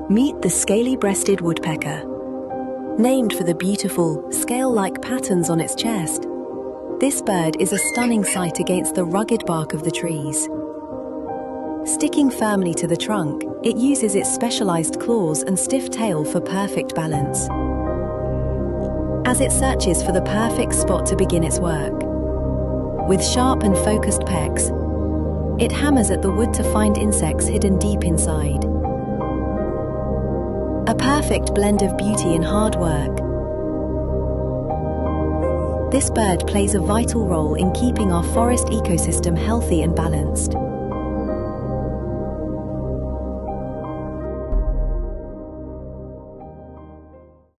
Meet the scaly-breasted woodpecker. Named for the beautiful, scale-like patterns on its chest, this bird is a stunning sight against the rugged bark of the trees. Sticking firmly to the trunk, it uses its specialized claws and stiff tail for perfect balance. As it searches for the perfect spot to begin its work, with sharp and focused pecks, it hammers at the wood to find insects hidden deep inside. A perfect blend of beauty and hard work. This bird plays a vital role in keeping our forest ecosystem healthy and balanced.